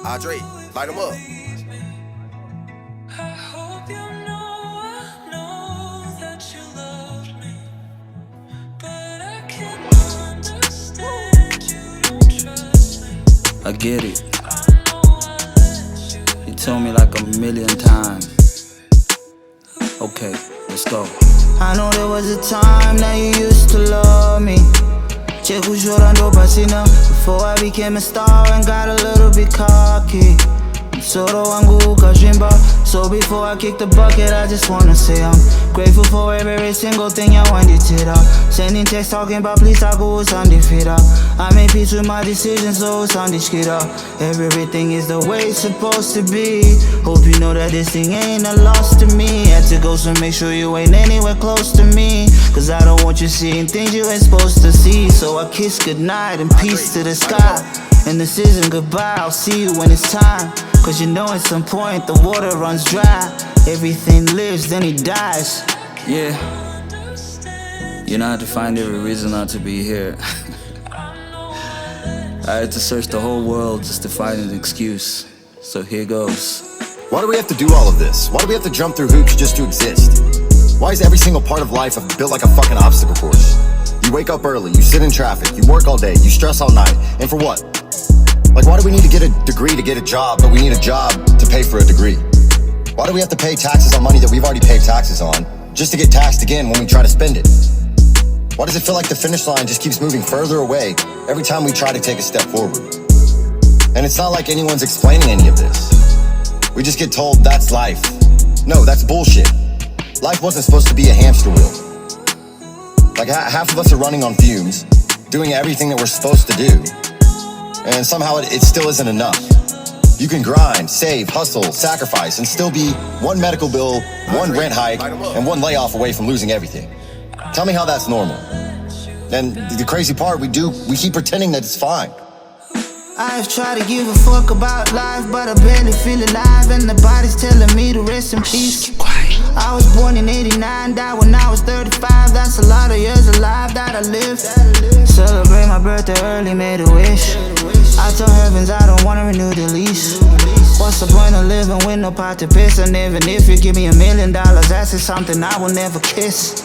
Andre, light them up. I hope you know I know that you love me, but I can't understand you don't trust me. I get it. I know I let you You told me like a million times. Okay, let's go. I know there was a time that you used to love me. Checo llorando pasina before I became a star and got a little bit cocky. Solo wangu kashimba. So before I kick the bucket, I just wanna say I'm grateful for every single thing you wanted to out. Sending texts talking about please I go Sunday fit out. I made peace with my decisions, so Sunday skid out. Everything is the way it's supposed to be. Hope you know that this thing ain't a loss to me. Had to go, so make sure you ain't anywhere close to me, cause I don't want you seeing things you ain't supposed to see. So I kiss goodnight and peace to the sky. And this isn't goodbye, I'll see you when it's time. Cause you know at some point the water runs dry. Everything lives, then he dies. Yeah, you know I had to find every reason not to be here. I had to search the whole world just to find an excuse. So here goes. Why do we have to do all of this? Why do we have to jump through hoops just to exist? Why is every single part of life built like a fucking obstacle course? You wake up early, you sit in traffic, you work all day, you stress all night, and for what? Like, why do we need to get a degree to get a job, but we need a job to pay for a degree? Why do we have to pay taxes on money that we've already paid taxes on, just to get taxed again when we try to spend it? Why does it feel like the finish line just keeps moving further away every time we try to take a step forward? And it's not like anyone's explaining any of this. We just get told that's life. No, that's bullshit. Life wasn't supposed to be a hamster wheel. Like, half of us are running on fumes, doing everything that we're supposed to do, and somehow it still isn't enough. You can grind, save, hustle, sacrifice, and still be one medical bill, one rent hike, and one layoff away from losing everything. Tell me how that's normal. And the crazy part, we keep pretending that it's fine. I've tried to give a fuck about life, but I barely feel alive, and the body's telling me to rest in peace. I was born in 89, died when I was 35. That's a lot of years alive that I lived. Celebrate my birthday early, made a wish. I told heavens I don't wanna renew the lease. What's the point of living with no pot to piss? And even if you give me $1 million, that's just something I will never kiss.